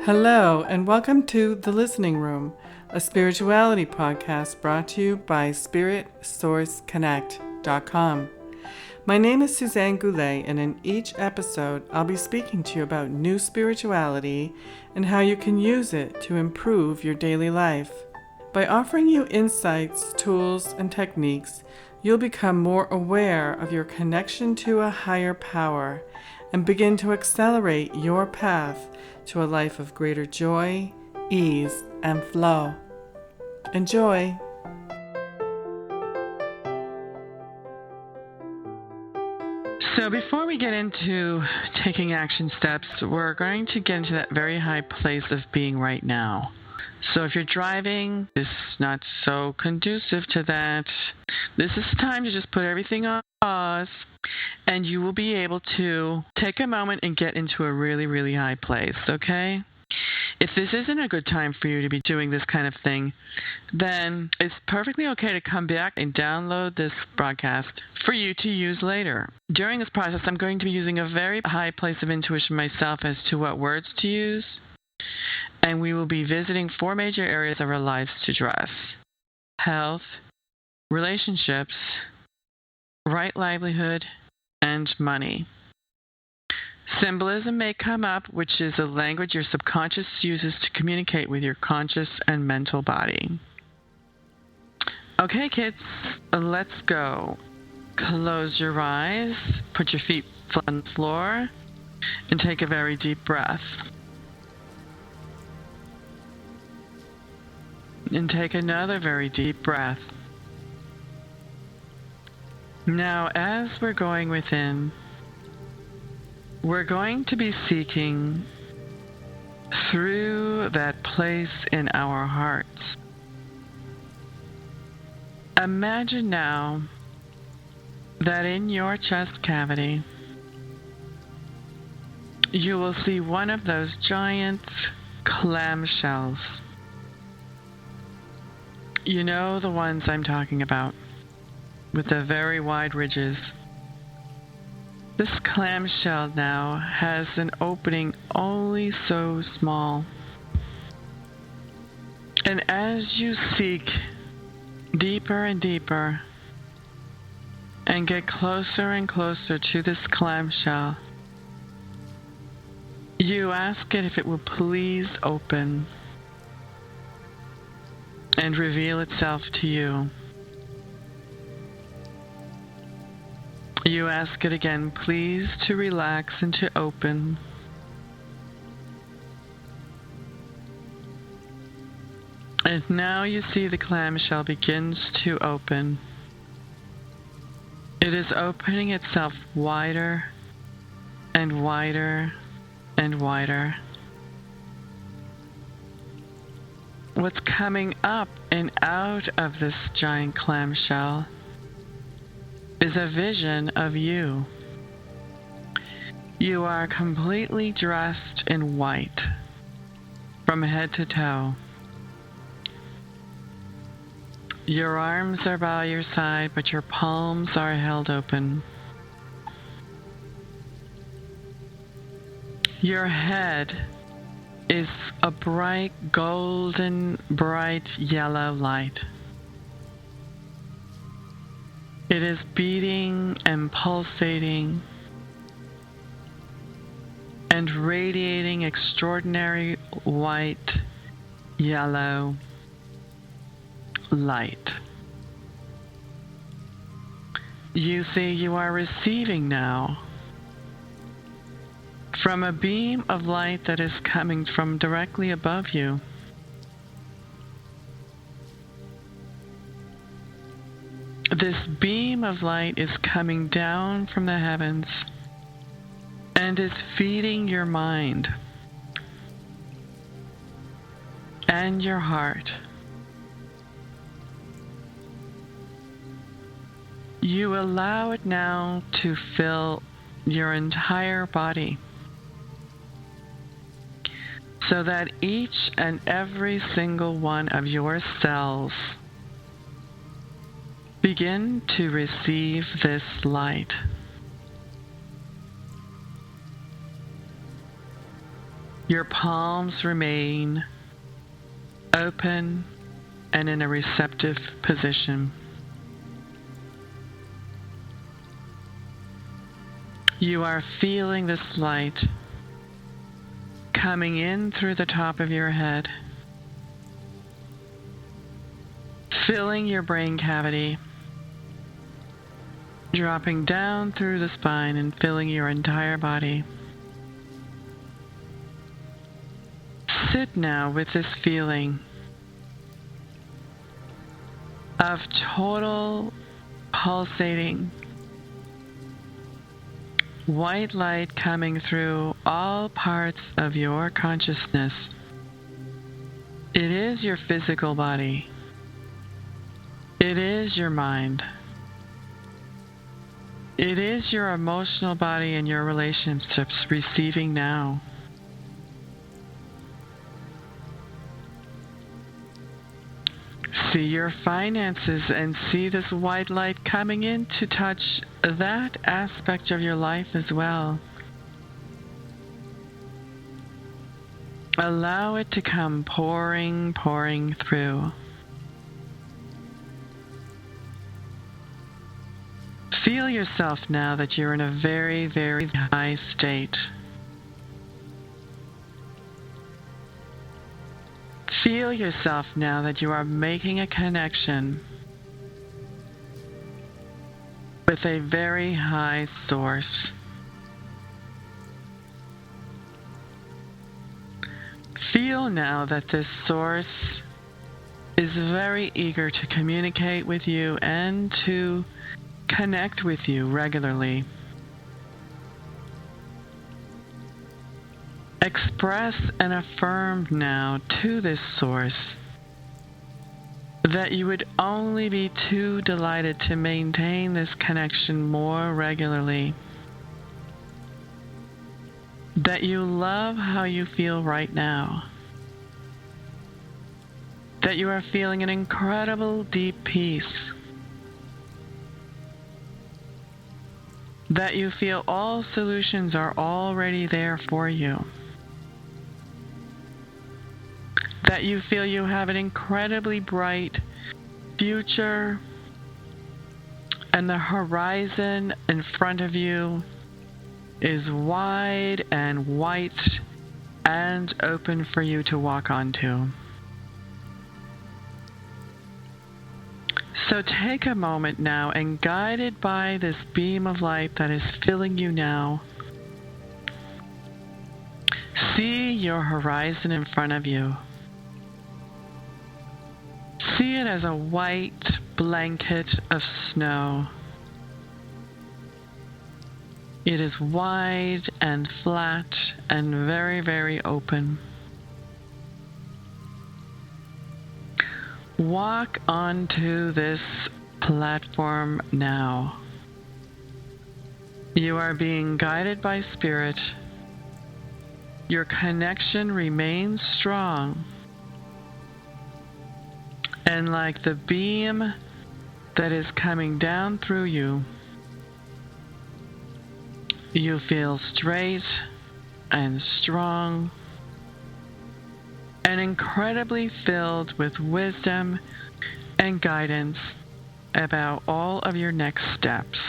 Hello, and welcome to The Listening Room, a spirituality podcast brought to you by SpiritSourceConnect.com. My name is Suzanne Goulet, and in each episode, I'll be speaking to you about new spirituality and how you can use it to improve your daily life. By offering you insights, tools, and techniques, you'll become more aware of your connection to a higher power and begin to accelerate your path to a life of greater joy, ease, and flow. Enjoy! So before we get into taking action steps, we're going to get into that very high place of being right now. So if you're driving, this is not so conducive to that. This is the time to just put everything on pause, and you will be able to take a moment and get into a really, really high place, okay? If this isn't a good time for you to be doing this kind of thing, then it's perfectly okay to come back and download this broadcast for you to use later. During this process, I'm going to be using a very high place of intuition myself as to what words to use, and we will be visiting 4 major areas of our lives to address: health, relationships, right livelihood, and money. Symbolism may come up, which is a language your subconscious uses to communicate with your conscious and mental body. Okay, kids, let's go. Close your eyes, put your feet flat on the floor, and take a very deep breath. And take another very deep breath. Now, as we're going within, we're going to be seeking through that place in our hearts. Imagine now that in your chest cavity, you will see one of those giant clamshells. You know the ones I'm talking about, with the very wide ridges. This clamshell now has an opening only so small. And as you seek deeper and deeper and get closer and closer to this clamshell, you ask it if it will please open and reveal itself to you. You ask it again, please, to relax and to open. And now you see the clamshell begins to open. It is opening itself wider and wider and wider. What's coming up and out of this giant clamshell is a vision of you. You are completely dressed in white, from head to toe. Your arms are by your side, but your palms are held open. Your head is a bright, golden, bright yellow light. It is beating and pulsating and radiating extraordinary white, yellow light. You see, you are receiving now from a beam of light that is coming from directly above you. This beam of light is coming down from the heavens and is feeding your mind and your heart. You allow it now to fill your entire body, so that each and every single one of your cells begin to receive this light. Your palms remain open and in a receptive position. You are feeling this light coming in through the top of your head, filling your brain cavity, dropping down through the spine and filling your entire body. Sit now with this feeling of total pulsating white light coming through all parts of your consciousness. It is your physical body. It is your mind. It is your emotional body and your relationships receiving now. See your finances and see this white light coming in to touch that aspect of your life as well. Allow it to come pouring through. Feel yourself now that you're in a very, very high state. Feel yourself now that you are making a connection with a very high source. Feel now that this source is very eager to communicate with you and to connect with you regularly. Express and affirm now to this source that you would only be too delighted to maintain this connection more regularly. That you love how you feel right now. That you are feeling an incredible deep peace. That you feel all solutions are already there for you. That you feel you have an incredibly bright future and the horizon in front of you is wide and white and open for you to walk onto. So take a moment now and guided by this beam of light that is filling you now, see your horizon in front of you. See it as a white blanket of snow. It is wide and flat and very, very open. Walk onto this platform now. You are being guided by Spirit. Your connection remains strong. And like the beam that is coming down through you, you feel straight and strong and incredibly filled with wisdom and guidance about all of your next steps.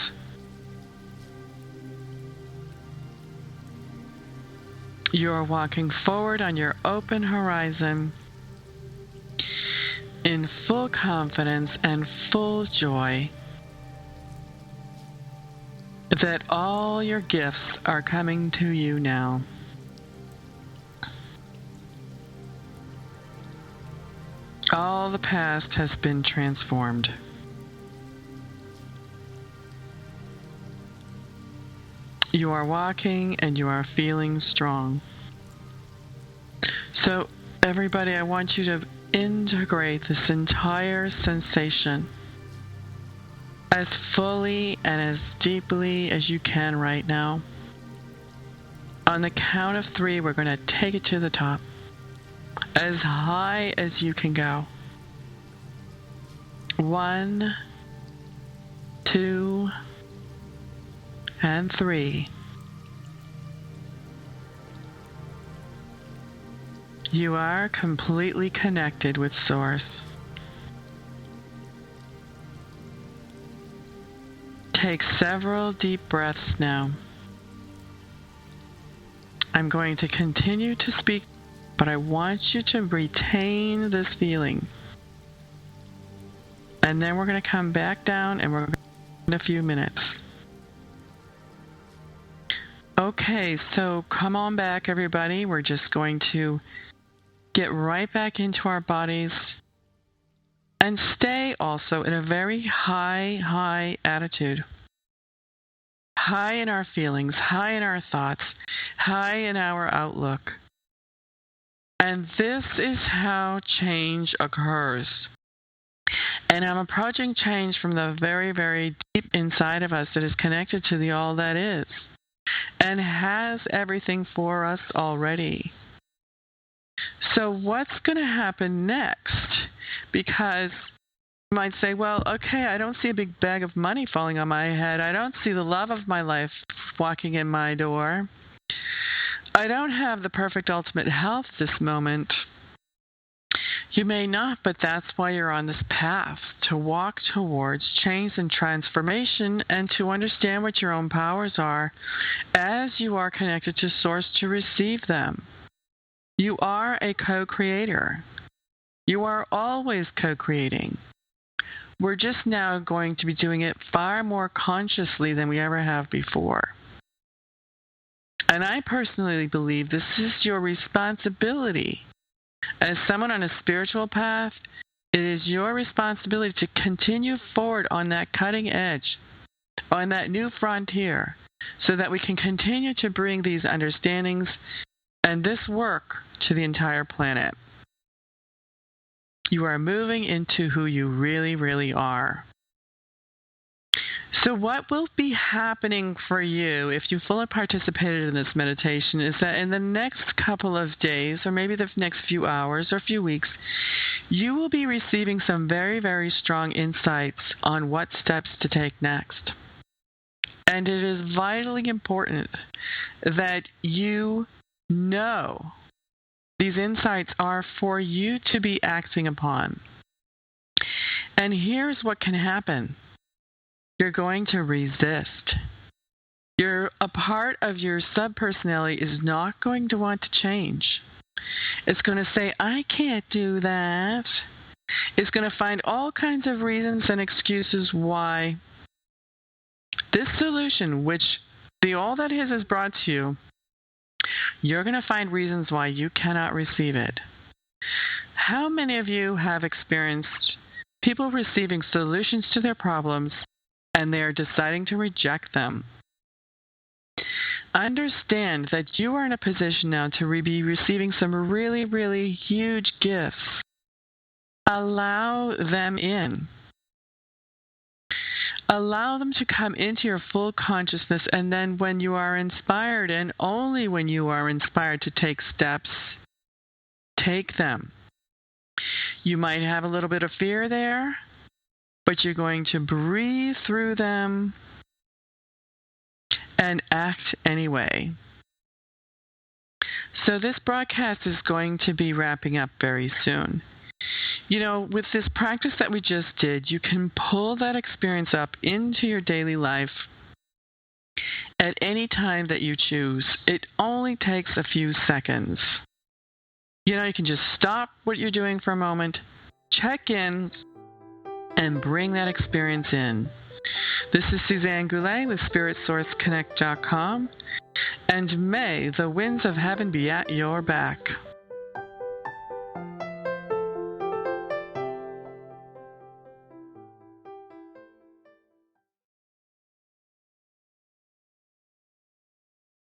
You are walking forward on your open horizon in full confidence and full joy that all your gifts are coming to you now. All the past has been transformed. You are walking and you are feeling strong. So everybody, I want you to integrate this entire sensation as fully and as deeply as you can right now. On the count of 3, we're going to take it to the top, as high as you can go. 1, 2, and 3. You are completely connected with Source. Take several deep breaths now. I'm going to continue to speak, but I want you to retain this feeling. And then we're going to come back down and we're going to in a few minutes. Okay, so come on back, everybody. We're just going to get right back into our bodies and stay also in a very high attitude. High in our feelings, high in our thoughts, high in our outlook. And this is how change occurs. And I'm approaching change from the very deep inside of us that is connected to the all that is and has everything for us already. So what's going to happen next? Because you might say, well, okay, I don't see a big bag of money falling on my head. I don't see the love of my life walking in my door. I don't have the perfect ultimate health this moment. You may not, but that's why you're on this path, to walk towards change and transformation and to understand what your own powers are as you are connected to Source to receive them. You are a co-creator. You are always co-creating. We're just now going to be doing it far more consciously than we ever have before. And I personally believe this is your responsibility. As someone on a spiritual path, it is your responsibility to continue forward on that cutting edge, on that new frontier, so that we can continue to bring these understandings and this work to the entire planet. You are moving into who you really are. So what will be happening for you if you fully participated in this meditation is that in the next couple of days, or maybe the next few hours or few weeks, you will be receiving some very strong insights on what steps to take next. And it is vitally important that you know these insights are for you to be acting upon. And here's what can happen. You're going to resist. A part of your subpersonality is not going to want to change. It's going to say, I can't do that. It's going to find all kinds of reasons and excuses why this solution, which the all that is has brought to you, you're going to find reasons why you cannot receive it. How many of you have experienced people receiving solutions to their problems and they are deciding to reject them? Understand that you are in a position now to be receiving some really huge gifts. Allow them in. Allow them to come into your full consciousness, and then when you are inspired, and only when you are inspired to take steps, take them. You might have a little bit of fear there, but you're going to breathe through them and act anyway. So this broadcast is going to be wrapping up very soon. You know, with this practice that we just did, you can pull that experience up into your daily life at any time that you choose. It only takes a few seconds. You know, you can just stop what you're doing for a moment, check in, and bring that experience in. This is Suzanne Goulet with SpiritSourceConnect.com, and may the winds of heaven be at your back.